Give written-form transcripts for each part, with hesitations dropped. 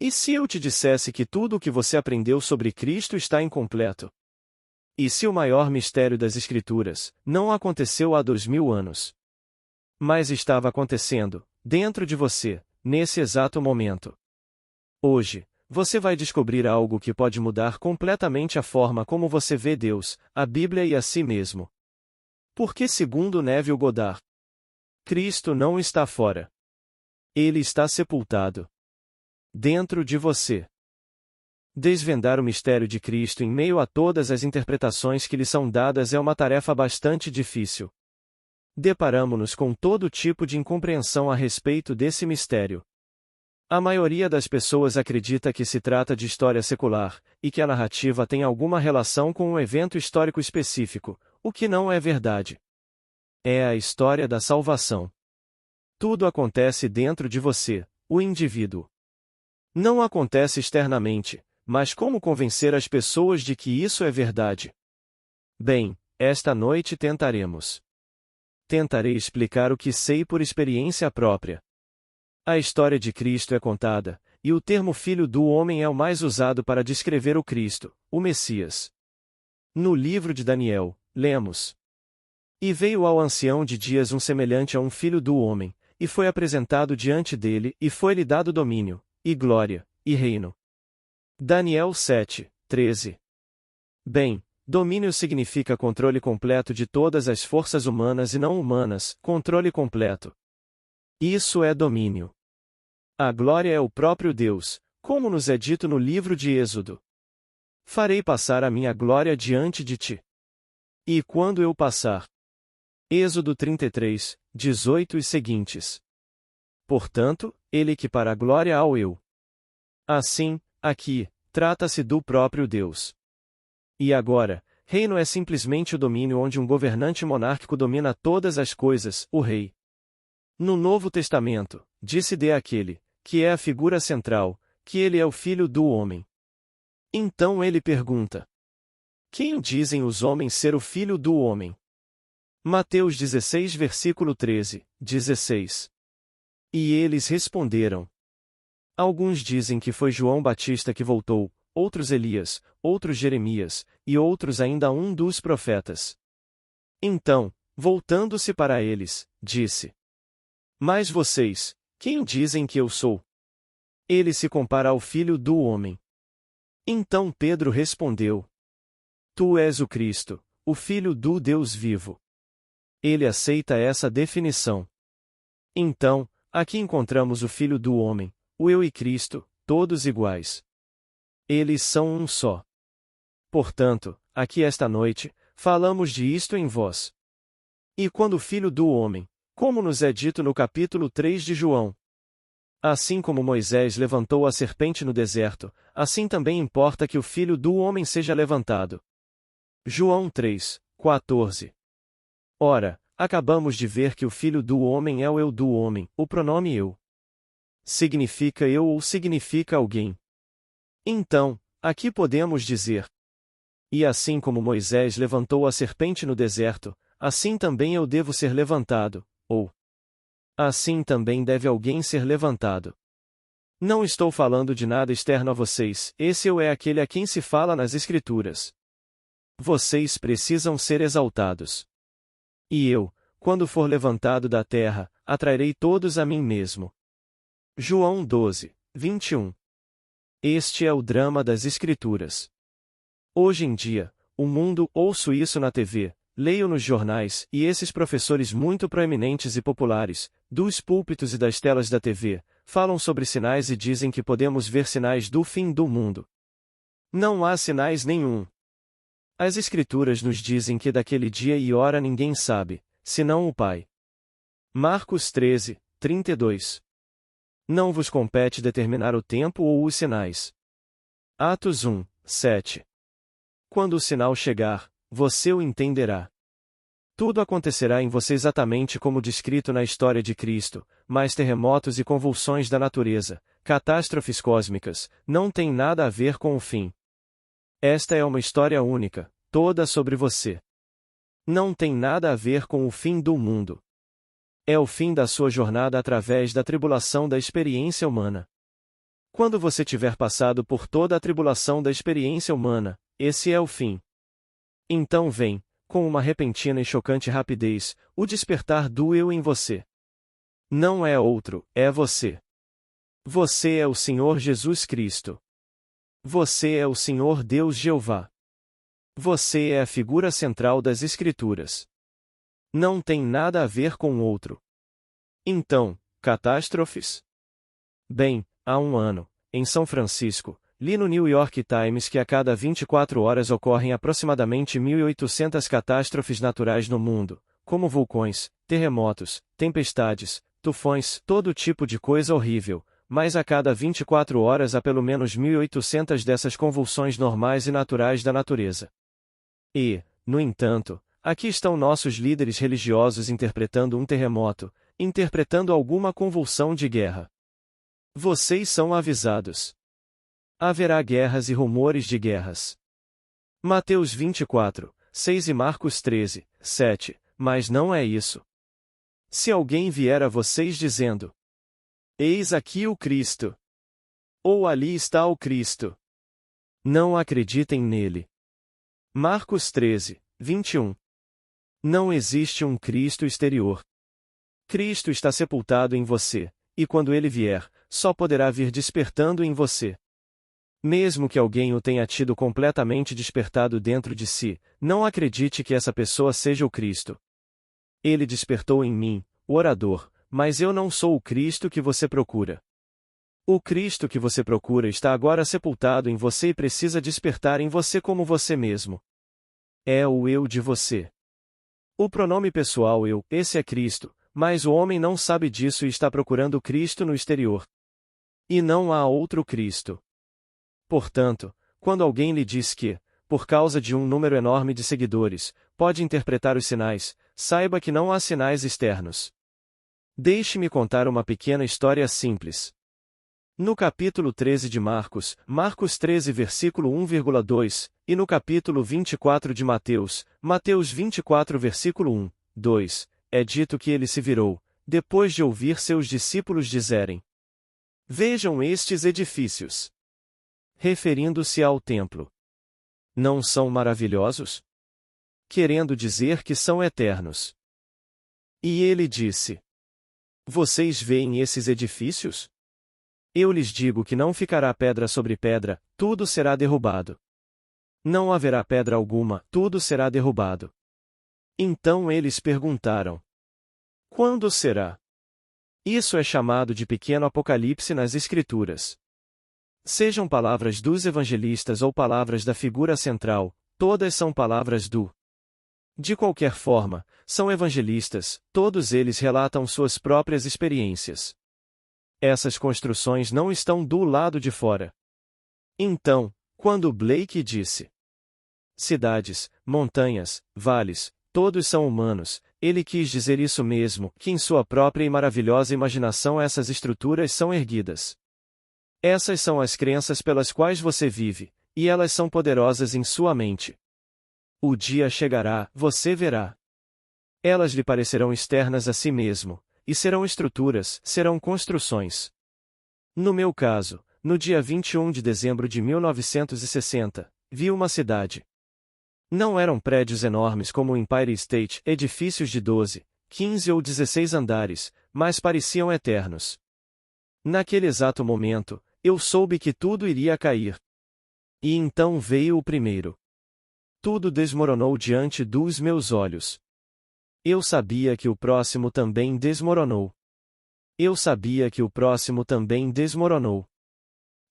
E se eu te dissesse que tudo o que você aprendeu sobre Cristo está incompleto? E se o maior mistério das Escrituras não aconteceu há 2000 anos? Mas estava acontecendo, dentro de você, nesse exato momento. Hoje, você vai descobrir algo que pode mudar completamente a forma como você vê Deus, a Bíblia e a si mesmo. Porque, segundo Neville Goddard, Cristo não está fora. Ele está sepultado dentro de você. Desvendar o mistério de Cristo em meio a todas as interpretações que lhe são dadas é uma tarefa bastante difícil. Deparamo-nos com todo tipo de incompreensão a respeito desse mistério. A maioria das pessoas acredita que se trata de história secular, e que a narrativa tem alguma relação com um evento histórico específico, o que não é verdade. É a história da salvação. Tudo acontece dentro de você, o indivíduo. Não acontece externamente, mas como convencer as pessoas de que isso é verdade? Bem, esta noite tentaremos. Tentarei explicar o que sei por experiência própria. A história de Cristo é contada, e o termo Filho do Homem é o mais usado para descrever o Cristo, o Messias. No livro de Daniel, lemos: E veio ao ancião de dias um semelhante a um filho do homem, e foi apresentado diante dele, e foi-lhe dado domínio, e glória, e reino. Daniel 7, 13. Bem, domínio significa controle completo de todas as forças humanas e não humanas, controle completo. Isso é domínio. A glória é o próprio Deus, como nos é dito no livro de Êxodo. Farei passar a minha glória diante de ti. E quando eu passar? Êxodo 33, 18 e seguintes. Portanto, ele equipara a glória ao eu. Assim, aqui, trata-se do próprio Deus. E agora, reino é simplesmente o domínio onde um governante monárquico domina todas as coisas, o rei. No Novo Testamento, disse-de aquele, que é a figura central, que ele é o Filho do Homem. Então ele pergunta: Quem dizem os homens ser o Filho do Homem? Mateus 16 versículo 13, 16. E eles responderam: Alguns dizem que foi João Batista que voltou, outros Elias, outros Jeremias, e outros ainda um dos profetas. Então, voltando-se para eles, disse: Mas vocês, quem dizem que eu sou? Ele se compara ao Filho do Homem. Então Pedro respondeu: Tu és o Cristo, o Filho do Deus vivo. Ele aceita essa definição. Então, aqui encontramos o Filho do Homem, o eu e Cristo, todos iguais. Eles são um só. Portanto, aqui esta noite, falamos de isto em vós. E quando o Filho do Homem, como nos é dito no capítulo 3 de João, assim como Moisés levantou a serpente no deserto, assim também importa que o Filho do Homem seja levantado. João 3, 14. Ora, acabamos de ver que o Filho do Homem é o eu do homem, o pronome eu. Significa eu ou significa alguém? Então, aqui podemos dizer: E assim como Moisés levantou a serpente no deserto, assim também eu devo ser levantado, ou assim também deve alguém ser levantado. Não estou falando de nada externo a vocês, esse eu é aquele a quem se fala nas Escrituras. Vocês precisam ser exaltados. E eu, quando for levantado da terra, atrairei todos a mim mesmo. João 12, 21. Este é o drama das Escrituras. Hoje em dia, o mundo, ouço isso na TV, leio nos jornais, e esses professores muito proeminentes e populares, dos púlpitos e das telas da TV, falam sobre sinais e dizem que podemos ver sinais do fim do mundo. Não há sinais nenhum. As Escrituras nos dizem que daquele dia e hora ninguém sabe, senão o Pai. Marcos 13, 32. Não vos compete determinar o tempo ou os sinais. Atos 1, 7. Quando o sinal chegar, você o entenderá. Tudo acontecerá em você exatamente como descrito na história de Cristo, mas terremotos e convulsões da natureza, catástrofes cósmicas, não têm nada a ver com o fim. Esta é uma história única, toda sobre você. Não tem nada a ver com o fim do mundo. É o fim da sua jornada através da tribulação da experiência humana. Quando você tiver passado por toda a tribulação da experiência humana, esse é o fim. Então vem, com uma repentina e chocante rapidez, o despertar do eu em você. Não é outro, é você. Você é o Senhor Jesus Cristo. Você é o Senhor Deus Jeová. Você é a figura central das Escrituras. Não tem nada a ver com outro. Então, catástrofes? Bem, há um ano, em São Francisco, li no New York Times que a cada 24 horas ocorrem aproximadamente 1.800 catástrofes naturais no mundo, como vulcões, terremotos, tempestades, tufões, todo tipo de coisa horrível, mas a cada 24 horas há pelo menos 1.800 dessas convulsões normais e naturais da natureza. E, no entanto, aqui estão nossos líderes religiosos interpretando um terremoto, interpretando alguma convulsão de guerra. Vocês são avisados. Haverá guerras e rumores de guerras. Mateus 24, 6 e Marcos 13, 7, mas não é isso. Se alguém vier a vocês dizendo: Eis aqui o Cristo. Ou ali está o Cristo. Não acreditem nele. Marcos 13, 21. Não existe um Cristo exterior. Cristo está sepultado em você, e quando ele vier, só poderá vir despertando em você. Mesmo que alguém o tenha tido completamente despertado dentro de si, não acredite que essa pessoa seja o Cristo. Ele despertou em mim, o orador, mas eu não sou o Cristo que você procura. O Cristo que você procura está agora sepultado em você e precisa despertar em você como você mesmo. É o eu de você. O pronome pessoal eu, esse é Cristo, mas o homem não sabe disso e está procurando Cristo no exterior. E não há outro Cristo. Portanto, quando alguém lhe diz que, por causa de um número enorme de seguidores, pode interpretar os sinais, saiba que não há sinais externos. Deixe-me contar uma pequena história simples. No capítulo 13 de Marcos, Marcos 13 versículo 1,2, e no capítulo 24 de Mateus, Mateus 24 versículo 1, 2, é dito que ele se virou, depois de ouvir seus discípulos dizerem: Vejam estes edifícios. Referindo-se ao templo. Não são maravilhosos? Querendo dizer que são eternos. E ele disse: Vocês veem esses edifícios? Eu lhes digo que não ficará pedra sobre pedra, tudo será derrubado. Não haverá pedra alguma, tudo será derrubado. Então eles perguntaram: Quando será? Isso é chamado de pequeno apocalipse nas Escrituras. Sejam palavras dos evangelistas ou palavras da figura central, todas são palavras do. De qualquer forma, são evangelistas, todos eles relatam suas próprias experiências. Essas construções não estão do lado de fora. Então, quando Blake disse: Cidades, montanhas, vales, todos são humanos, ele quis dizer isso mesmo, que em sua própria e maravilhosa imaginação essas estruturas são erguidas. Essas são as crenças pelas quais você vive, e elas são poderosas em sua mente. O dia chegará, você verá. Elas lhe parecerão externas a si mesmo, e serão estruturas, serão construções. No meu caso, no dia 21 de dezembro de 1960, vi uma cidade. Não eram prédios enormes como o Empire State, edifícios de 12, 15 ou 16 andares, mas pareciam eternos. Naquele exato momento, eu soube que tudo iria cair. E então veio o primeiro. Tudo desmoronou diante dos meus olhos. Eu sabia que o próximo também desmoronou. Eu sabia que o próximo também desmoronou.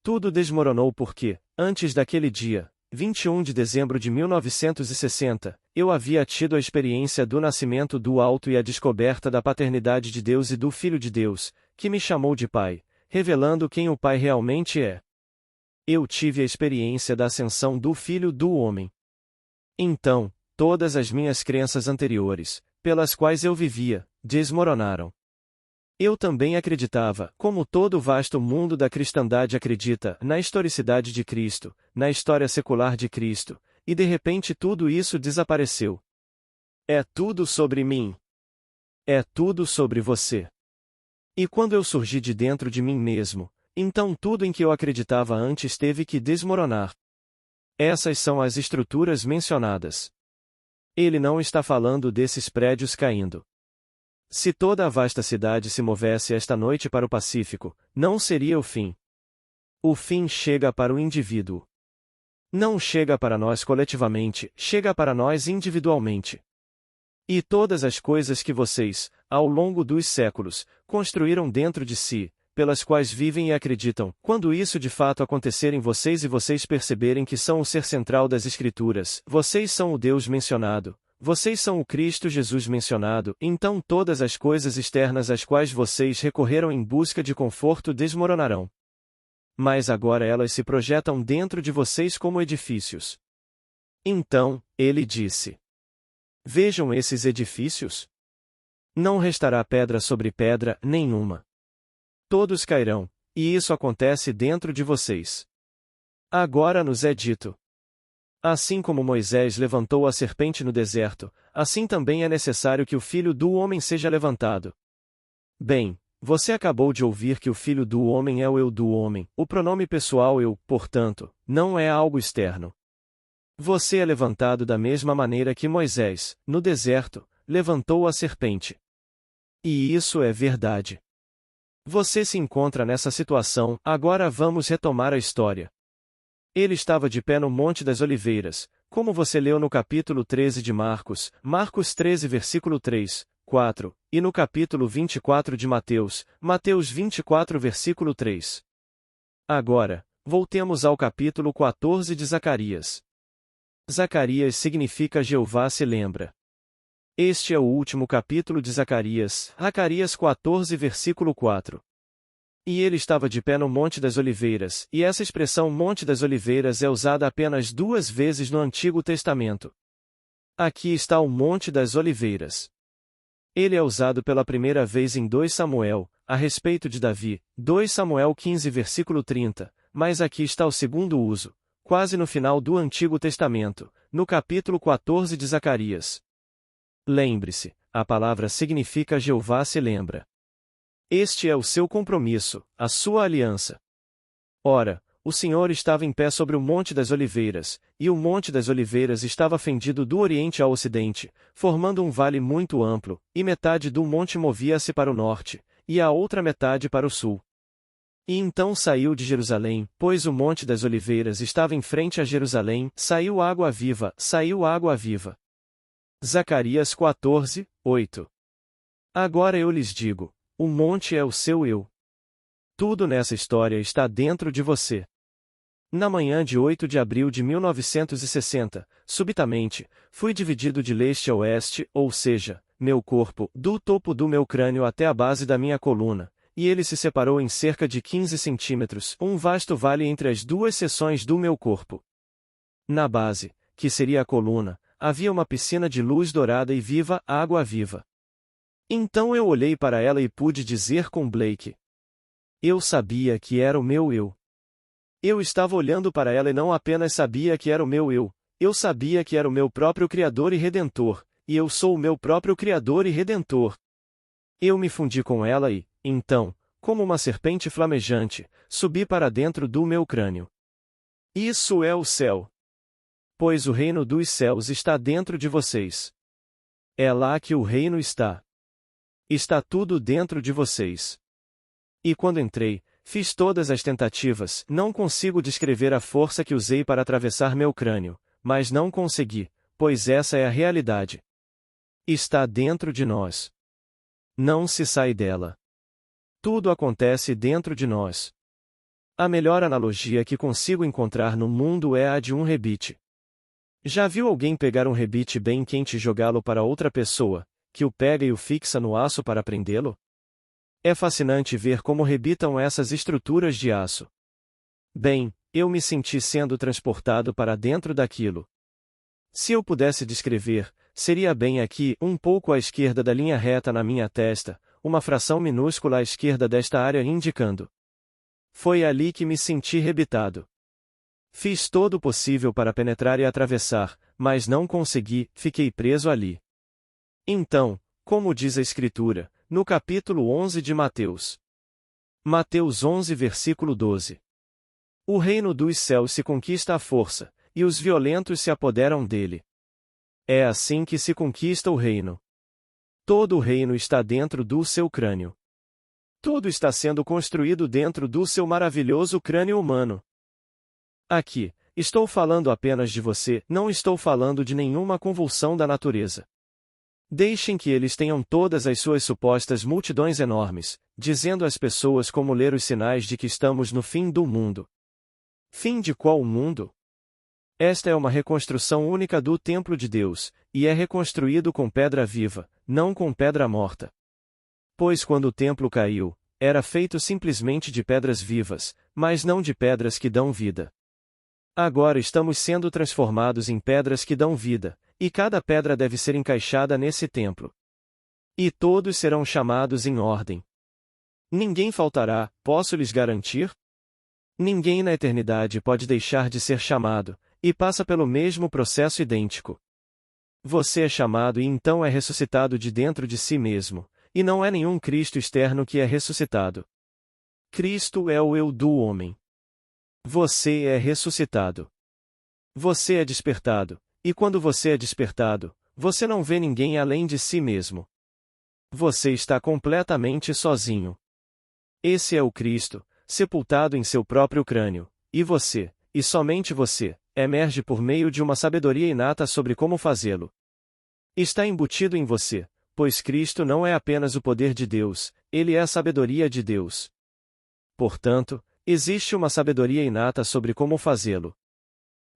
Tudo desmoronou porque, antes daquele dia, 21 de dezembro de 1960, eu havia tido a experiência do nascimento do alto e a descoberta da paternidade de Deus e do Filho de Deus, que me chamou de Pai, revelando quem o Pai realmente é. Eu tive a experiência da ascensão do Filho do Homem. Então, todas as minhas crenças anteriores, pelas quais eu vivia, desmoronaram. Eu também acreditava, como todo o vasto mundo da cristandade acredita, na historicidade de Cristo, na história secular de Cristo, e de repente tudo isso desapareceu. É tudo sobre mim. É tudo sobre você. E quando eu surgi de dentro de mim mesmo, Então tudo em que eu acreditava antes teve que desmoronar. Essas são as estruturas mencionadas. Ele não está falando desses prédios caindo. Se toda a vasta cidade se movesse esta noite para o Pacífico, não seria o fim. O fim chega para o indivíduo. Não chega para nós coletivamente, chega para nós individualmente. E todas as coisas que vocês, ao longo dos séculos, construíram dentro de si, pelas quais vivem e acreditam, quando isso de fato acontecer em vocês e vocês perceberem que são o ser central das Escrituras, vocês são o Deus mencionado, vocês são o Cristo Jesus mencionado, então todas as coisas externas às quais vocês recorreram em busca de conforto desmoronarão. Mas agora elas se projetam dentro de vocês como edifícios. Então, ele disse: vejam esses edifícios? Não restará pedra sobre pedra nenhuma. Todos cairão, e isso acontece dentro de vocês. Agora nos é dito: assim como Moisés levantou a serpente no deserto, assim também é necessário que o Filho do Homem seja levantado. Bem, você acabou de ouvir que o Filho do Homem é o eu do homem, o pronome pessoal eu, portanto, não é algo externo. Você é levantado da mesma maneira que Moisés, no deserto, levantou a serpente. E isso é verdade. Você se encontra nessa situação, agora vamos retomar a história. Ele estava de pé no Monte das Oliveiras, como você leu no capítulo 13 de Marcos, Marcos 13 versículo 3, 4, e no capítulo 24 de Mateus, Mateus 24 versículo 3. Agora, voltemos ao capítulo 14 de Zacarias. Zacarias significa Jeová se lembra. Este é o último capítulo de Zacarias, Zacarias 14 versículo 4. E ele estava de pé no Monte das Oliveiras, e essa expressão Monte das Oliveiras é usada apenas 2 vezes no Antigo Testamento. Aqui está o Monte das Oliveiras. Ele é usado pela primeira vez em 2 Samuel, a respeito de Davi, 2 Samuel 15 versículo 30, mas aqui está o segundo uso, quase no final do Antigo Testamento, no capítulo 14 de Zacarias. Lembre-se, a palavra significa Jeová se lembra. Este é o seu compromisso, a sua aliança. Ora, o Senhor estava em pé sobre o Monte das Oliveiras, e o Monte das Oliveiras estava fendido do oriente ao ocidente, formando um vale muito amplo, e metade do monte movia-se para o norte, e a outra metade para o sul. E então saiu de Jerusalém, pois o Monte das Oliveiras estava em frente a Jerusalém, saiu água viva, saiu água viva. Zacarias 14, 8. Agora eu lhes digo, o monte é o seu eu. Tudo nessa história está dentro de você. Na manhã de 8 de abril de 1960, subitamente, fui dividido de leste a oeste, ou seja, meu corpo, do topo do meu crânio até a base da minha coluna, e ele se separou em cerca de 15 centímetros, um vasto vale entre as 2 seções do meu corpo. Na base, que seria a coluna, havia uma piscina de luz dourada e viva, água viva. Então eu olhei para ela e pude dizer com Blake: eu sabia que era o meu eu. Eu estava olhando para ela e não apenas sabia que era o meu eu sabia que era o meu próprio Criador e Redentor, e eu sou o meu próprio Criador e Redentor. Eu me fundi com ela e, então, como uma serpente flamejante, subi para dentro do meu crânio. Isso é o céu. Pois o reino dos céus está dentro de vocês. É lá que o reino está. Está tudo dentro de vocês. E quando entrei, fiz todas as tentativas, não consigo descrever a força que usei para atravessar meu crânio, mas não consegui, pois essa é a realidade. Está dentro de nós. Não se sai dela. Tudo acontece dentro de nós. A melhor analogia que consigo encontrar no mundo é a de um rebite. Já viu alguém pegar um rebite bem quente e jogá-lo para outra pessoa, que o pega e o fixa no aço para prendê-lo? É fascinante ver como rebitam essas estruturas de aço. Bem, eu me senti sendo transportado para dentro daquilo. Se eu pudesse descrever, seria bem aqui, um pouco à esquerda da linha reta na minha testa, uma fração minúscula à esquerda desta área indicando. Foi ali que me senti rebitado. Fiz todo o possível para penetrar e atravessar, mas não consegui, fiquei preso ali. Então, como diz a Escritura, no capítulo 11 de Mateus: Mateus 11 versículo 12. O reino dos céus se conquista à força, e os violentos se apoderam dele. É assim que se conquista o reino. Todo o reino está dentro do seu crânio. Tudo está sendo construído dentro do seu maravilhoso crânio humano. Aqui, estou falando apenas de você, não estou falando de nenhuma convulsão da natureza. Deixem que eles tenham todas as suas supostas multidões enormes, dizendo às pessoas como ler os sinais de que estamos no fim do mundo. Fim de qual mundo? Esta é uma reconstrução única do templo de Deus, e é reconstruído com pedra viva, não com pedra morta. Pois quando o templo caiu, era feito simplesmente de pedras vivas, mas não de pedras que dão vida. Agora estamos sendo transformados em pedras que dão vida, e cada pedra deve ser encaixada nesse templo. E todos serão chamados em ordem. Ninguém faltará, posso lhes garantir? Ninguém na eternidade pode deixar de ser chamado, e passa pelo mesmo processo idêntico. Você é chamado e então é ressuscitado de dentro de si mesmo, e não é nenhum Cristo externo que é ressuscitado. Cristo é o eu do homem. Você é ressuscitado. Você é despertado, e quando você é despertado, você não vê ninguém além de si mesmo. Você está completamente sozinho. Esse é o Cristo, sepultado em seu próprio crânio, e você, e somente você, emerge por meio de uma sabedoria inata sobre como fazê-lo. Está embutido em você, pois Cristo não é apenas o poder de Deus, ele é a sabedoria de Deus. Portanto, existe uma sabedoria inata sobre como fazê-lo.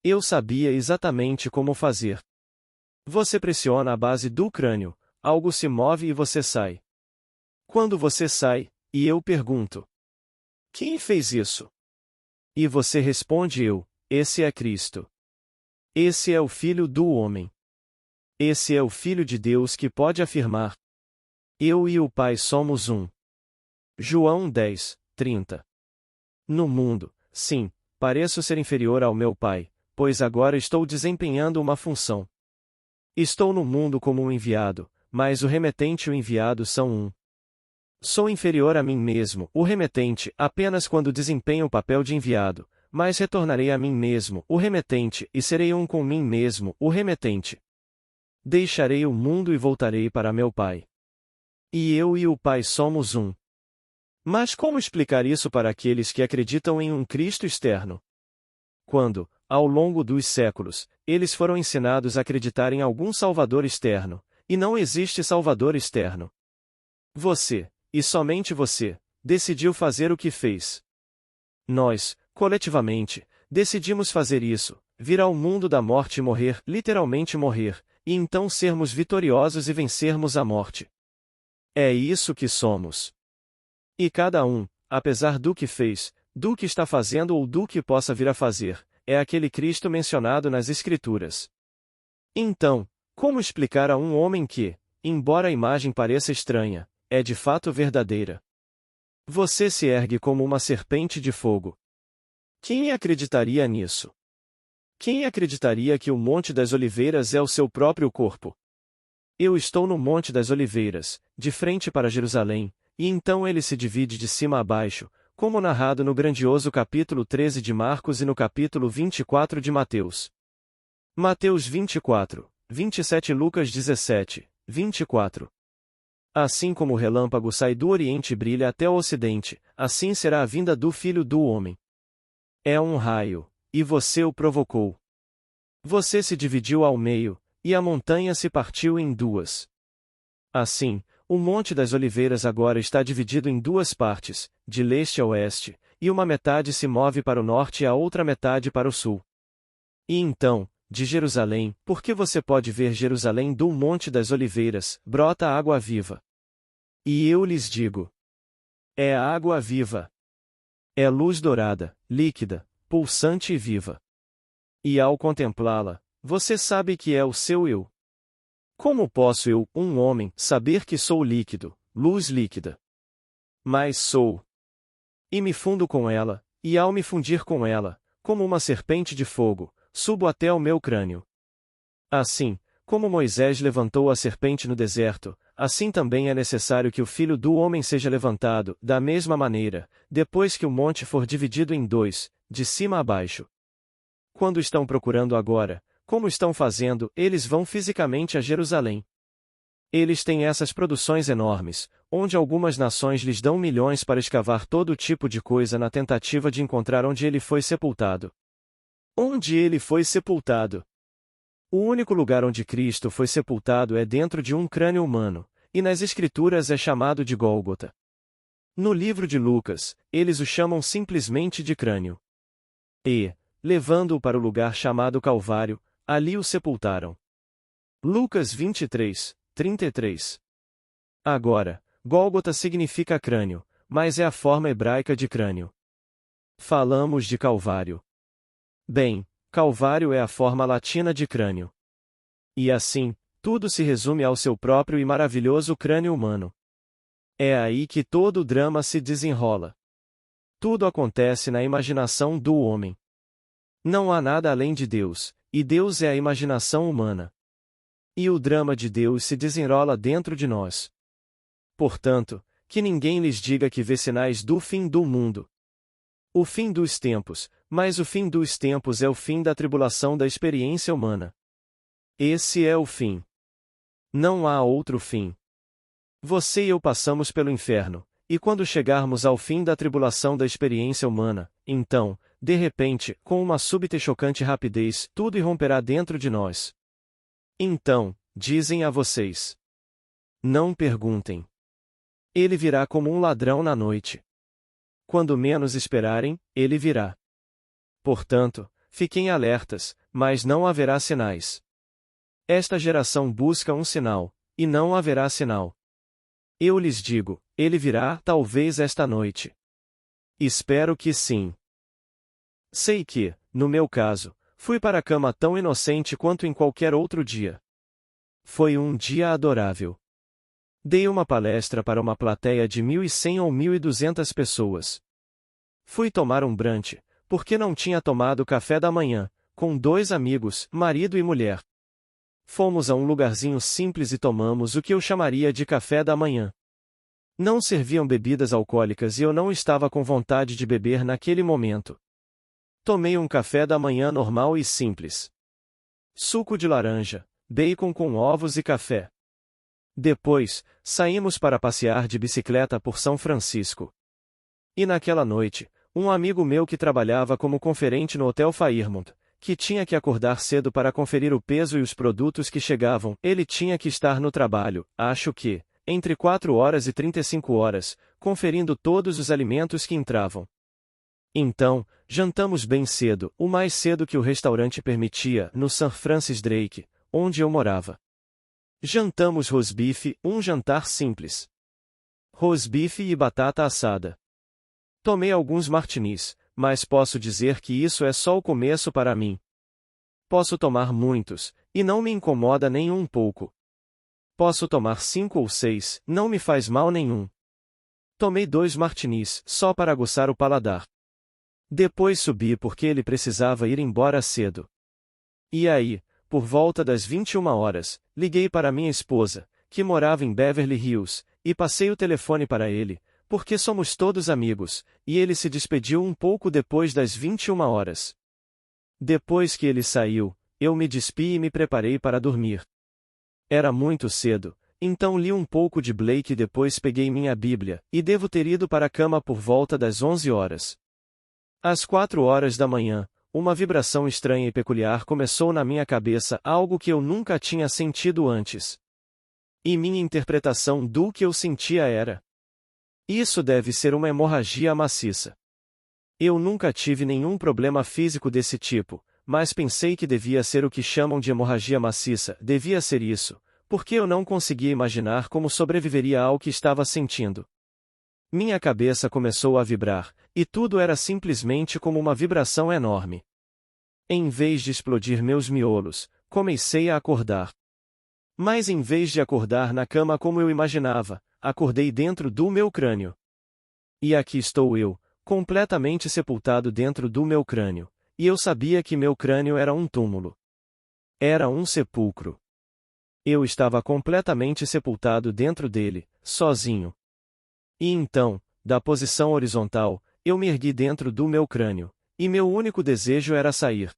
Eu sabia exatamente como fazer. Você pressiona a base do crânio, algo se move e você sai. Quando você sai, e eu pergunto: quem fez isso? E você responde: esse é Cristo. Esse é o Filho do Homem. Esse é o Filho de Deus que pode afirmar: eu e o Pai somos um. João 10, 30. No mundo, sim, pareço ser inferior ao meu Pai, pois agora estou desempenhando uma função. Estou no mundo como um enviado, mas o remetente e o enviado são um. Sou inferior a mim mesmo, o remetente, apenas quando desempenho o papel de enviado, mas retornarei a mim mesmo, o remetente, e serei um com mim mesmo, o remetente. Deixarei o mundo e voltarei para meu Pai. E eu e o Pai somos um. Mas como explicar isso para aqueles que acreditam em um Cristo externo? Quando, ao longo dos séculos, eles foram ensinados a acreditar em algum Salvador externo, e não existe Salvador externo. Você, e somente você, decidiu fazer o que fez. Nós, coletivamente, decidimos fazer isso, vir ao mundo da morte e morrer, literalmente morrer, e então sermos vitoriosos e vencermos a morte. É isso que somos. E cada um, apesar do que fez, do que está fazendo ou do que possa vir a fazer, é aquele Cristo mencionado nas Escrituras. Então, como explicar a um homem que, embora a imagem pareça estranha, é de fato verdadeira? Você se ergue como uma serpente de fogo. Quem acreditaria nisso? Quem acreditaria que o Monte das Oliveiras é o seu próprio corpo? Eu estou no Monte das Oliveiras, de frente para Jerusalém, e então ele se divide de cima a baixo, como narrado no grandioso capítulo 13 de Marcos e no capítulo 24 de Mateus. Mateus 24, 27 e Lucas 17, 24. Assim como o relâmpago sai do Oriente e brilha até o Ocidente, assim será a vinda do Filho do Homem. É um raio, e você o provocou. Você se dividiu ao meio, e a montanha se partiu em duas. Assim, o Monte das Oliveiras agora está dividido em duas partes, de leste a oeste, e uma metade se move para o norte e a outra metade para o sul. E então, de Jerusalém, porque você pode ver Jerusalém do Monte das Oliveiras, brota água viva. E eu lhes digo: é água viva. É luz dourada, líquida, pulsante e viva. E ao contemplá-la, você sabe que é o seu eu. Como posso eu, um homem, saber que sou líquido, luz líquida? Mas sou. E me fundo com ela, e ao me fundir com ela, como uma serpente de fogo, subo até o meu crânio. Assim, como Moisés levantou a serpente no deserto, assim também é necessário que o Filho do Homem seja levantado, da mesma maneira, depois que o monte for dividido em dois, de cima a baixo. Quando estão procurando agora, como estão fazendo, eles vão fisicamente a Jerusalém. Eles têm essas produções enormes, onde algumas nações lhes dão milhões para escavar todo tipo de coisa na tentativa de encontrar onde ele foi sepultado. Onde ele foi sepultado? O único lugar onde Cristo foi sepultado é dentro de um crânio humano, e nas Escrituras é chamado de Gólgota. No livro de Lucas, eles o chamam simplesmente de crânio. E, levando-o para o lugar chamado Calvário, ali o sepultaram. Lucas 23, 33. Agora, Gólgota significa crânio, mas é a forma hebraica de crânio. Falamos de Calvário. Bem, Calvário é a forma latina de crânio. E assim, tudo se resume ao seu próprio e maravilhoso crânio humano. É aí que todo o drama se desenrola. Tudo acontece na imaginação do homem. Não há nada além de Deus, e Deus é a imaginação humana. E o drama de Deus se desenrola dentro de nós. Portanto, que ninguém lhes diga que vê sinais do fim do mundo. O fim dos tempos, mas o fim dos tempos é o fim da tribulação da experiência humana. Esse é o fim. Não há outro fim. Você e eu passamos pelo inferno, e quando chegarmos ao fim da tribulação da experiência humana, então, de repente, com uma súbita e chocante rapidez, tudo irromperá dentro de nós. Então, dizem a vocês. Não perguntem. Ele virá como um ladrão na noite. Quando menos esperarem, ele virá. Portanto, fiquem alertas, mas não haverá sinais. Esta geração busca um sinal, e não haverá sinal. Eu lhes digo, ele virá, talvez esta noite. Espero que sim. Sei que, no meu caso, fui para a cama tão inocente quanto em qualquer outro dia. Foi um dia adorável. Dei uma palestra para uma plateia de 1.100 ou 1.200 pessoas. Fui tomar um brunch, porque não tinha tomado café da manhã, com 2 amigos, marido e mulher. Fomos a um lugarzinho simples e tomamos o que eu chamaria de café da manhã. Não serviam bebidas alcoólicas e eu não estava com vontade de beber naquele momento. Tomei um café da manhã normal e simples. Suco de laranja, bacon com ovos e café. Depois, saímos para passear de bicicleta por São Francisco. E naquela noite, um amigo meu que trabalhava como conferente no Hotel Fairmont, que tinha que acordar cedo para conferir o peso e os produtos que chegavam, ele tinha que estar no trabalho, acho que, entre 4 horas e 35 horas, conferindo todos os alimentos que entravam. Então, jantamos bem cedo, o mais cedo que o restaurante permitia, no Sir Francis Drake, onde eu morava. Jantamos rosbife, um jantar simples. Rosbife e batata assada. Tomei alguns martinis, mas posso dizer que isso é só o começo para mim. Posso tomar muitos, e não me incomoda nem um pouco. Posso tomar 5 ou 6, não me faz mal nenhum. Tomei 2 martinis, só para aguçar o paladar. Depois subi porque ele precisava ir embora cedo. E aí, por volta das 21 horas, liguei para minha esposa, que morava em Beverly Hills, e passei o telefone para ele, porque somos todos amigos, e ele se despediu um pouco depois das 21 horas. Depois que ele saiu, eu me despi e me preparei para dormir. Era muito cedo, então li um pouco de Blake e depois peguei minha Bíblia, e devo ter ido para a cama por volta das 11 horas. Às 4 horas da manhã, uma vibração estranha e peculiar começou na minha cabeça, algo que eu nunca tinha sentido antes. E minha interpretação do que eu sentia era: isso deve ser uma hemorragia maciça. Eu nunca tive nenhum problema físico desse tipo, mas pensei que devia ser o que chamam de hemorragia maciça, devia ser isso, porque eu não conseguia imaginar como sobreviveria ao que estava sentindo. Minha cabeça começou a vibrar, e tudo era simplesmente como uma vibração enorme. Em vez de explodir meus miolos, comecei a acordar. Mas em vez de acordar na cama como eu imaginava, acordei dentro do meu crânio. E aqui estou eu, completamente sepultado dentro do meu crânio, e eu sabia que meu crânio era um túmulo. Era um sepulcro. Eu estava completamente sepultado dentro dele, sozinho. E então, da posição horizontal, eu me ergui dentro do meu crânio, e meu único desejo era sair.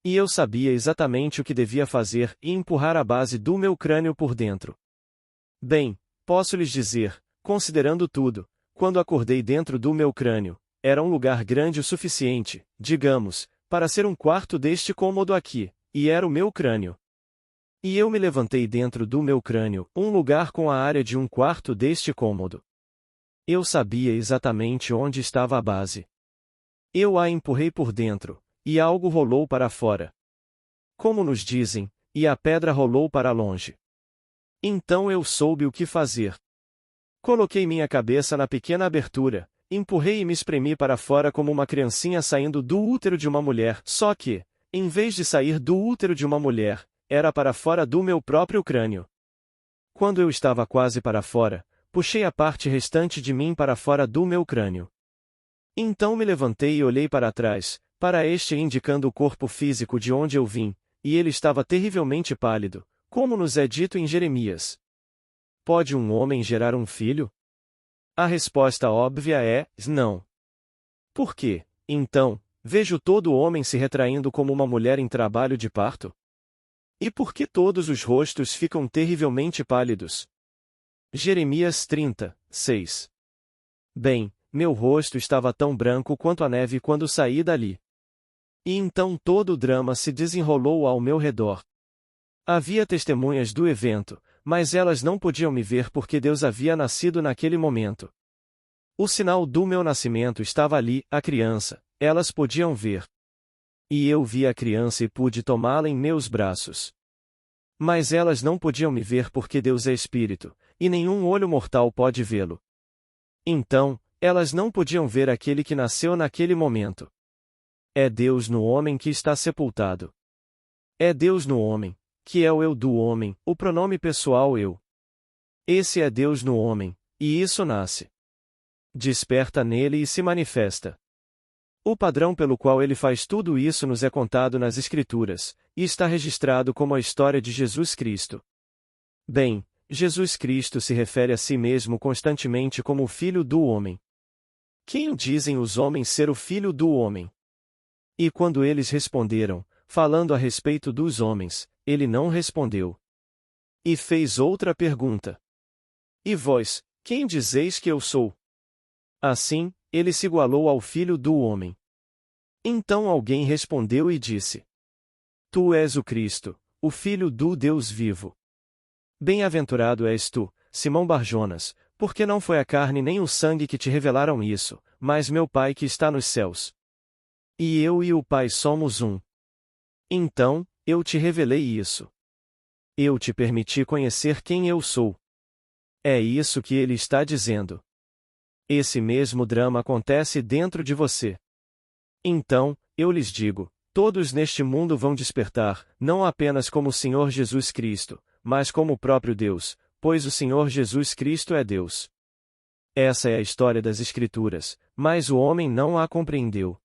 E eu sabia exatamente o que devia fazer e empurrar a base do meu crânio por dentro. Bem, posso lhes dizer, considerando tudo, quando acordei dentro do meu crânio, era um lugar grande o suficiente, digamos, para ser um quarto deste cômodo aqui, e era o meu crânio. E eu me levantei dentro do meu crânio, um lugar com a área de um quarto deste cômodo. Eu sabia exatamente onde estava a base. Eu a empurrei por dentro, e algo rolou para fora. Como nos dizem, e a pedra rolou para longe. Então eu soube o que fazer. Coloquei minha cabeça na pequena abertura, empurrei e me espremi para fora como uma criancinha saindo do útero de uma mulher, só que, em vez de sair do útero de uma mulher, era para fora do meu próprio crânio. Quando eu estava quase para fora, puxei a parte restante de mim para fora do meu crânio. Então me levantei e olhei para trás, para este indicando o corpo físico de onde eu vim, e ele estava terrivelmente pálido, como nos é dito em Jeremias. Pode um homem gerar um filho? A resposta óbvia é: não. Por quê, então, vejo todo homem se retraindo como uma mulher em trabalho de parto? E por que todos os rostos ficam terrivelmente pálidos? Jeremias 30, 6. Bem, meu rosto estava tão branco quanto a neve quando saí dali. E então todo o drama se desenrolou ao meu redor. Havia testemunhas do evento, mas elas não podiam me ver porque Deus havia nascido naquele momento. O sinal do meu nascimento estava ali, a criança, elas podiam ver. E eu vi a criança e pude tomá-la em meus braços. Mas elas não podiam me ver porque Deus é espírito, e nenhum olho mortal pode vê-lo. Então, elas não podiam ver aquele que nasceu naquele momento. É Deus no homem que está sepultado. É Deus no homem, que é o eu do homem, o pronome pessoal eu. Esse é Deus no homem, e isso nasce. Desperta nele e se manifesta. O padrão pelo qual ele faz tudo isso nos é contado nas Escrituras, e está registrado como a história de Jesus Cristo. Bem, Jesus Cristo se refere a si mesmo constantemente como o Filho do Homem. Quem dizem os homens ser o Filho do Homem? E quando eles responderam, falando a respeito dos homens, ele não respondeu. E fez outra pergunta. E vós, quem dizeis que eu sou? Assim, ele se igualou ao Filho do Homem. Então alguém respondeu e disse: Tu és o Cristo, o Filho do Deus vivo. Bem-aventurado és tu, Simão Barjonas, porque não foi a carne nem o sangue que te revelaram isso, mas meu Pai que está nos céus. E eu e o Pai somos um. Então, eu te revelei isso. Eu te permiti conhecer quem eu sou. É isso que ele está dizendo. Esse mesmo drama acontece dentro de você. Então, eu lhes digo, todos neste mundo vão despertar, não apenas como o Senhor Jesus Cristo, mas como o próprio Deus, pois o Senhor Jesus Cristo é Deus. Essa é a história das Escrituras, mas o homem não a compreendeu.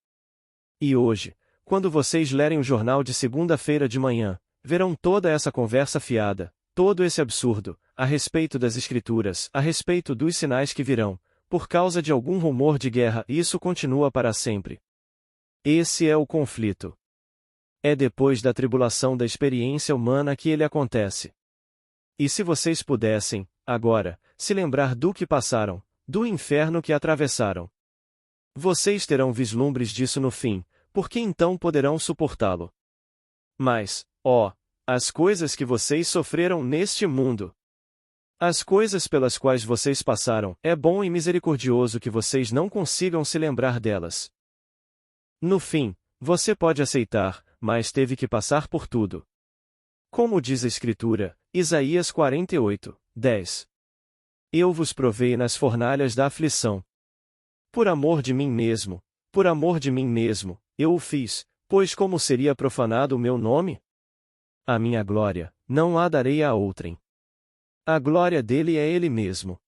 E hoje, quando vocês lerem o jornal de segunda-feira de manhã, verão toda essa conversa fiada, todo esse absurdo, a respeito das Escrituras, a respeito dos sinais que virão, por causa de algum rumor de guerra, isso continua para sempre. Esse é o conflito. É depois da tribulação da experiência humana que ele acontece. E se vocês pudessem, agora, se lembrar do que passaram, do inferno que atravessaram, vocês terão vislumbres disso no fim, porque então poderão suportá-lo. Mas, ó, as coisas que vocês sofreram neste mundo. As coisas pelas quais vocês passaram, é bom e misericordioso que vocês não consigam se lembrar delas. No fim, você pode aceitar, mas teve que passar por tudo. Como diz a Escritura, Isaías 48, 10. Eu vos provei nas fornalhas da aflição. Por amor de mim mesmo, eu o fiz, pois como seria profanado o meu nome? A minha glória, não a darei a outrem. A glória dele é ele mesmo.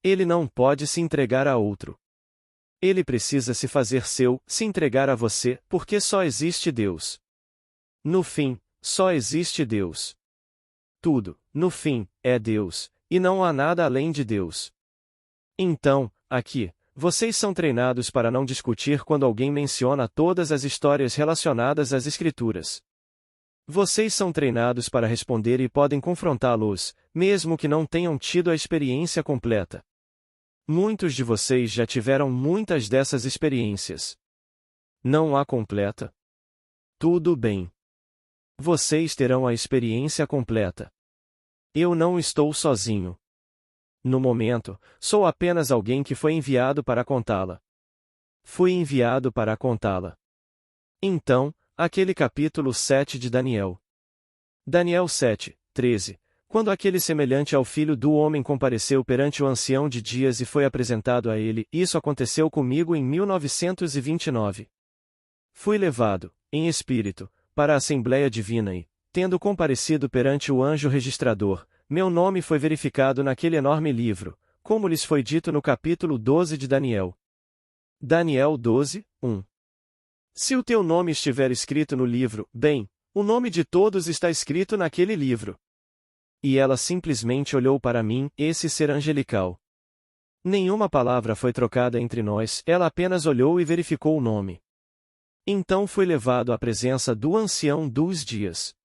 Ele não pode se entregar a outro. Ele precisa se fazer seu, se entregar a você, porque só existe Deus. No fim, só existe Deus. tudo, no fim, é Deus, e não há nada além de Deus. Então, aqui, vocês são treinados para não discutir quando alguém menciona todas as histórias relacionadas às Escrituras. Vocês são treinados para responder e podem confrontá-los, mesmo que não tenham tido a experiência completa. Muitos de vocês já tiveram muitas dessas experiências. Não há completa? Tudo bem. Vocês terão a experiência completa. Eu não estou sozinho. No momento, sou apenas alguém que foi enviado para contá-la. Fui enviado para contá-la. Então, aquele capítulo 7 de Daniel. Daniel 7, 13. Quando aquele semelhante ao filho do homem compareceu perante o ancião de dias e foi apresentado a ele, isso aconteceu comigo em 1929. Fui levado, em espírito, para a Assembleia Divina e, tendo comparecido perante o anjo registrador, meu nome foi verificado naquele enorme livro, como lhes foi dito no capítulo 12 de Daniel. Daniel 12, 1. Se o teu nome estiver escrito no livro, bem, o nome de todos está escrito naquele livro. E ela simplesmente olhou para mim, esse ser angelical. Nenhuma palavra foi trocada entre nós, ela apenas olhou e verificou o nome. Então fui levado à presença do ancião dos dias.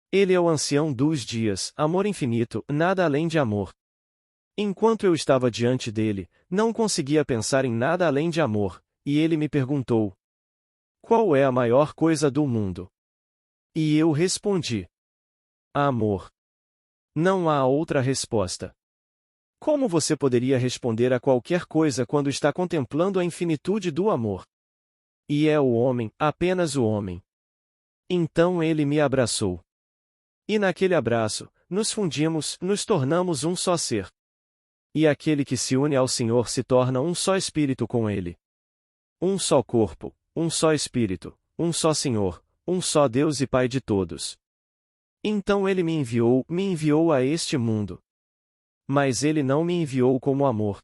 Ele é o ancião dos dias, amor infinito, nada além de amor. Enquanto eu estava diante dele, não conseguia pensar em nada além de amor, e ele me perguntou: qual é a maior coisa do mundo? E eu respondi: amor. Não há outra resposta. Como você poderia responder a qualquer coisa quando está contemplando a infinitude do amor? E é o homem, apenas o homem. Então ele me abraçou. E naquele abraço, nos fundimos, nos tornamos um só ser. E aquele que se une ao Senhor se torna um só espírito com ele. Um só corpo, um só espírito, um só Senhor, um só Deus e Pai de todos. Então ele me enviou a este mundo. Mas ele não me enviou como amor.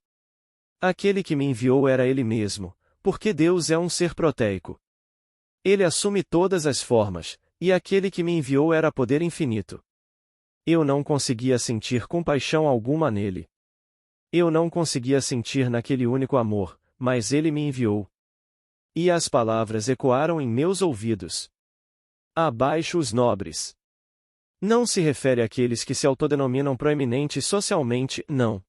Aquele que me enviou era ele mesmo, porque Deus é um ser proteico. Ele assume todas as formas, e aquele que me enviou era poder infinito. Eu não conseguia sentir compaixão alguma nele. Eu não conseguia sentir naquele único amor, mas ele me enviou. E as palavras ecoaram em meus ouvidos. Abaixo os nobres. Não se refere àqueles que se autodenominam proeminentes socialmente, não.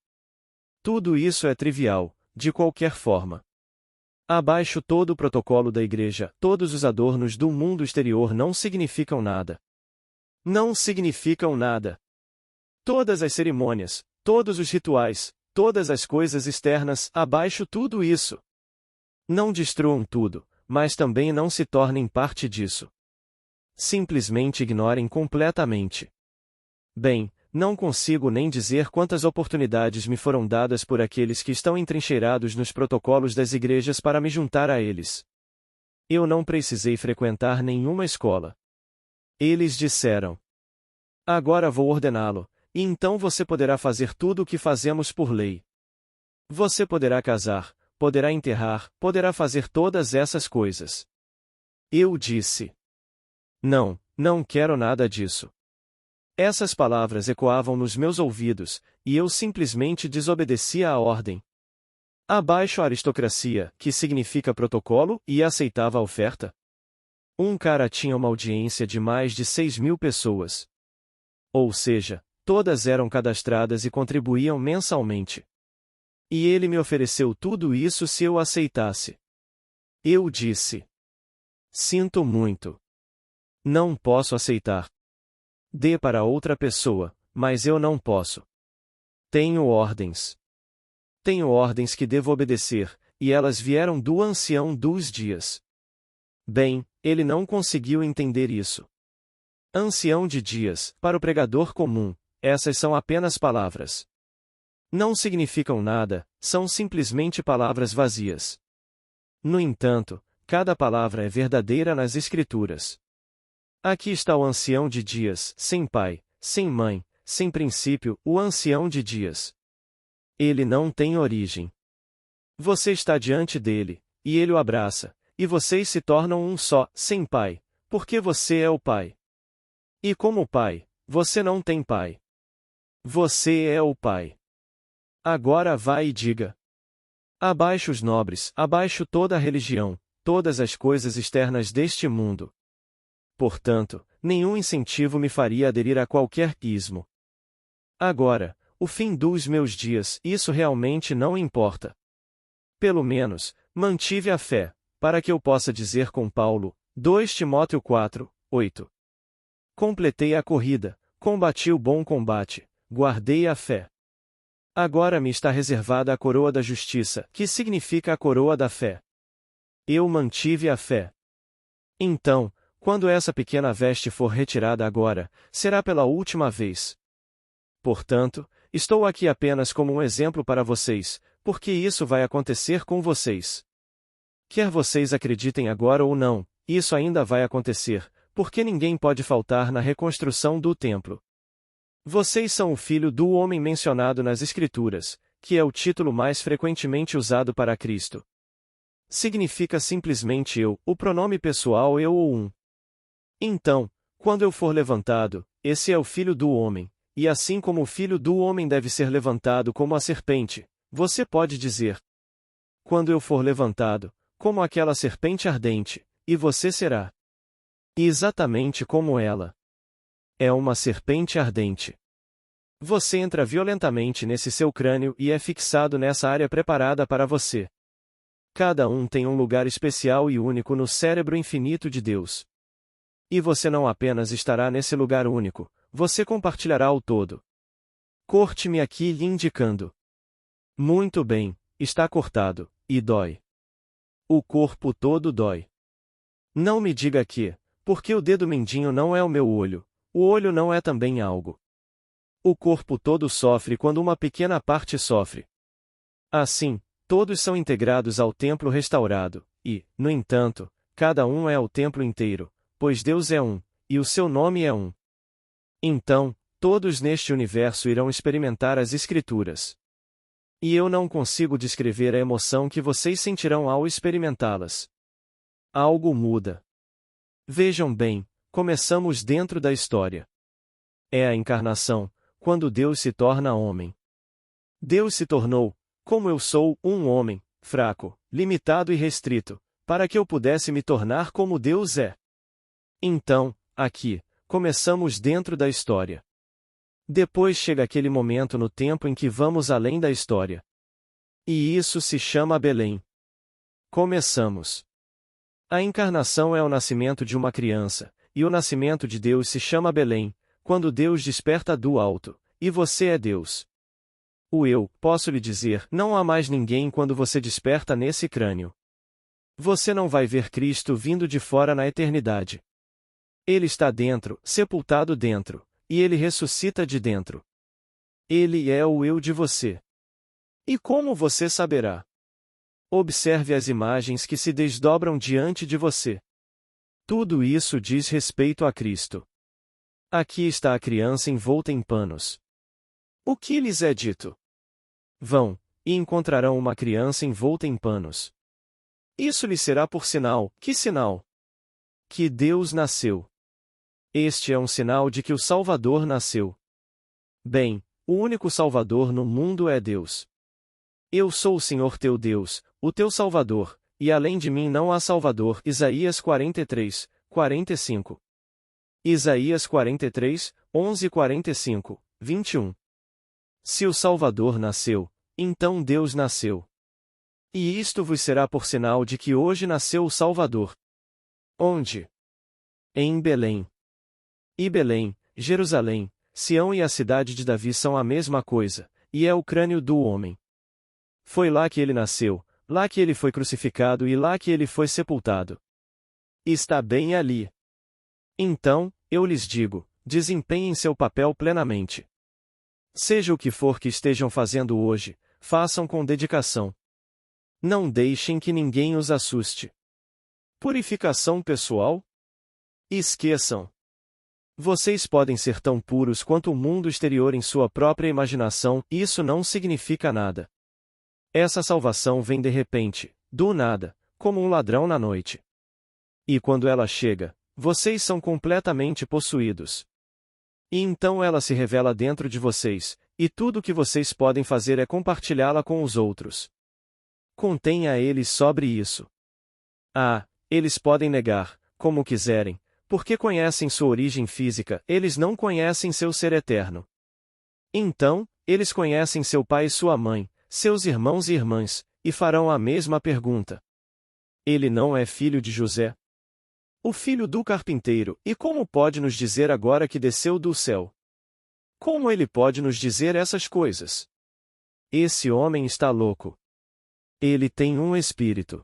Tudo isso é trivial, de qualquer forma. Abaixo todo o protocolo da igreja, todos os adornos do mundo exterior não significam nada. Não significam nada. Todas as cerimônias, todos os rituais, todas as coisas externas, abaixo tudo isso. Não destruam tudo, mas também não se tornem parte disso. Simplesmente ignorem completamente. Bem, não consigo nem dizer quantas oportunidades me foram dadas por aqueles que estão entrincheirados nos protocolos das igrejas para me juntar a eles. Eu não precisei frequentar nenhuma escola. Eles disseram: agora vou ordená-lo, e então você poderá fazer tudo o que fazemos por lei. Você poderá casar, poderá enterrar, poderá fazer todas essas coisas. Eu disse: não, não quero nada disso. Essas palavras ecoavam nos meus ouvidos, e eu simplesmente desobedecia à ordem. Abaixo a aristocracia, que significa protocolo, e aceitava a oferta. Um cara tinha uma audiência de mais de 6.000 pessoas. Ou seja, todas eram cadastradas e contribuíam mensalmente. E ele me ofereceu tudo isso se eu aceitasse. Eu disse: sinto muito. Não posso aceitar. Dê para outra pessoa, mas eu não posso. Tenho ordens. Tenho ordens que devo obedecer, e elas vieram do ancião dos dias. Bem, ele não conseguiu entender isso. Ancião de dias, para o pregador comum, essas são apenas palavras. Não significam nada, são simplesmente palavras vazias. No entanto, cada palavra é verdadeira nas Escrituras. Aqui está o ancião de dias, sem pai, sem mãe, sem princípio, o ancião de dias. Ele não tem origem. Você está diante dele, e ele o abraça, e vocês se tornam um só, sem pai, porque você é o pai. E como pai, Você não tem pai. Você é o pai. Agora vá e diga: abaixo os nobres, abaixo toda a religião, todas as coisas externas deste mundo. Portanto, nenhum incentivo me faria aderir a qualquer ismo. Agora, o fim dos meus dias, isso realmente não importa. Pelo menos, mantive a fé, para que eu possa dizer com Paulo, 2 Timóteo 4, 8. Completei a corrida, combati o bom combate, guardei a fé. Agora me está reservada a coroa da justiça, que significa a coroa da fé. Eu mantive a fé. Então, quando essa pequena veste for retirada agora, será pela última vez. Portanto, estou aqui apenas como um exemplo para vocês, porque isso vai acontecer com vocês. Quer vocês acreditem agora ou não, isso ainda vai acontecer, porque ninguém pode faltar na reconstrução do templo. Vocês são o filho do homem mencionado nas Escrituras, que é o título mais frequentemente usado para Cristo. Significa simplesmente eu, o pronome pessoal eu ou um. Então, quando eu for levantado, esse é o filho do homem, e assim como o filho do homem deve ser levantado como a serpente, você pode dizer: quando eu for levantado, como aquela serpente ardente, e você será exatamente como ela. É uma serpente ardente. Você entra violentamente nesse seu crânio e é fixado nessa área preparada para você. Cada um tem um lugar especial e único no cérebro infinito de Deus. E você não apenas estará nesse lugar único, você compartilhará o todo. Corte-me aqui lhe indicando. Muito bem, está cortado, e dói. O corpo todo dói. Não me diga que, porque o dedo mindinho não é o meu olho, o olho não é também algo. O corpo todo sofre quando uma pequena parte sofre. Assim, todos são integrados ao templo restaurado, e, no entanto, cada um é o templo inteiro, pois Deus é um, e o seu nome é um. Então, todos neste universo irão experimentar as Escrituras. E eu não consigo descrever a emoção que vocês sentirão ao experimentá-las. Algo muda. Vejam bem, começamos dentro da história. É a encarnação, quando Deus se torna homem. Deus se tornou, como eu sou, um homem, fraco, limitado e restrito, para que eu pudesse me tornar como Deus é. Então, aqui, começamos dentro da história. Depois chega aquele momento no tempo em que vamos além da história. E isso se chama Belém. Começamos. A encarnação é o nascimento de uma criança, e o nascimento de Deus se chama Belém, quando Deus desperta do alto, e você é Deus. O eu, posso lhe dizer, não há mais ninguém quando você desperta nesse crânio. Você não vai ver Cristo vindo de fora na eternidade. Ele está dentro, sepultado dentro, e ele ressuscita de dentro. Ele é o eu de você. E como você saberá? Observe as imagens que se desdobram diante de você. Tudo isso diz respeito a Cristo. Aqui está a criança envolta em panos. O que lhes é dito? Vão, e encontrarão uma criança envolta em panos. Isso lhe será por sinal. Que sinal? Que Deus nasceu. Este é um sinal de que o Salvador nasceu. Bem, o único Salvador no mundo é Deus. Eu sou o Senhor teu Deus, o teu Salvador, e além de mim não há Salvador. Isaías 43, 45. Isaías 43, 11 e 45, 21. Se o Salvador nasceu, então Deus nasceu. E isto vos será por sinal de que hoje nasceu o Salvador. Onde? Em Belém. E Belém, Jerusalém, Sião e a cidade de Davi são a mesma coisa, e é o crânio do homem. Foi lá que ele nasceu, lá que ele foi crucificado e lá que ele foi sepultado. Está bem ali. Então, eu lhes digo, desempenhem seu papel plenamente. Seja o que for que estejam fazendo hoje, façam com dedicação. Não deixem que ninguém os assuste. Purificação pessoal? Esqueçam. Vocês podem ser tão puros quanto o mundo exterior em sua própria imaginação, isso não significa nada. Essa salvação vem de repente, do nada, como um ladrão na noite. E quando ela chega, vocês são completamente possuídos. E então ela se revela dentro de vocês, e tudo o que vocês podem fazer é compartilhá-la com os outros. Contenha a eles sobre isso. Eles podem negar, como quiserem, porque conhecem sua origem física, eles não conhecem seu ser eterno. Então, eles conhecem seu pai e sua mãe, seus irmãos e irmãs, e farão a mesma pergunta. Ele não é filho de José? O filho do carpinteiro, e como pode nos dizer agora que desceu do céu? Como ele pode nos dizer essas coisas? Esse homem está louco. Ele tem um espírito.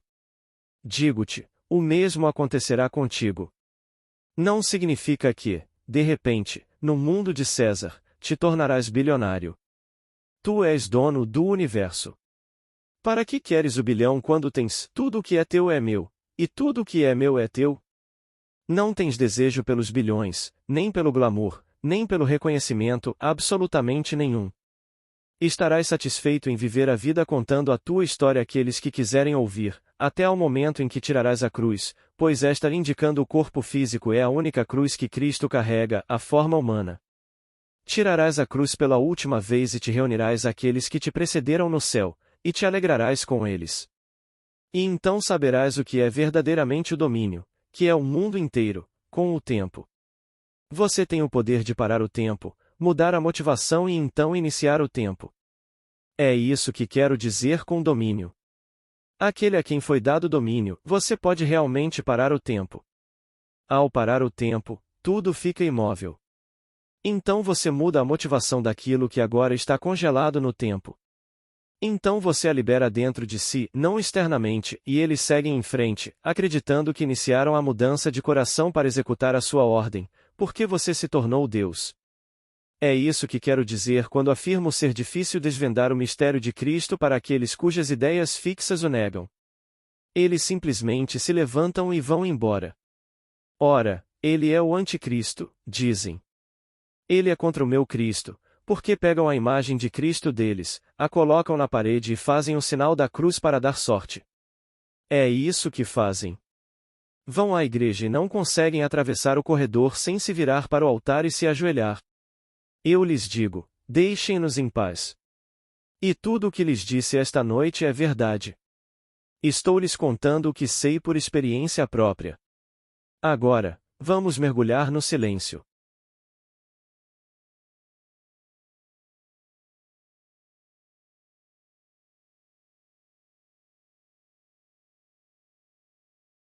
Digo-te, o mesmo acontecerá contigo. Não significa que, de repente, no mundo de César, te tornarás bilionário. Tu és dono do universo. Para que queres o bilhão quando tens tudo o que é teu é meu, e tudo o que é meu é teu? Não tens desejo pelos bilhões, nem pelo glamour, nem pelo reconhecimento, absolutamente nenhum. Estarás satisfeito em viver a vida contando a tua história àqueles que quiserem ouvir, até ao momento em que tirarás a cruz, pois esta indicando o corpo físico é a única cruz que Cristo carrega, a forma humana. Tirarás a cruz pela última vez e te reunirás àqueles que te precederam no céu, e te alegrarás com eles. E então saberás o que é verdadeiramente o domínio, que é o mundo inteiro, com o tempo. Você tem o poder de parar o tempo, mudar a motivação e então iniciar o tempo. É isso que quero dizer com domínio. Aquele a quem foi dado domínio, você pode realmente parar o tempo. Ao parar o tempo, tudo fica imóvel. Então você muda a motivação daquilo que agora está congelado no tempo. Então você a libera dentro de si, não externamente, e eles seguem em frente, acreditando que iniciaram a mudança de coração para executar a sua ordem, porque você se tornou Deus. É isso que quero dizer quando afirmo ser difícil desvendar o mistério de Cristo para aqueles cujas ideias fixas o negam. Eles simplesmente se levantam e vão embora. Ora, ele é o anticristo, dizem. Ele é contra o meu Cristo. Porque pegam a imagem de Cristo deles, a colocam na parede e fazem o sinal da cruz para dar sorte. É isso que fazem. Vão à igreja e não conseguem atravessar o corredor sem se virar para o altar e se ajoelhar. Eu lhes digo, deixem-nos em paz. E tudo o que lhes disse esta noite é verdade. Estou lhes contando o que sei por experiência própria. Agora, vamos mergulhar no silêncio.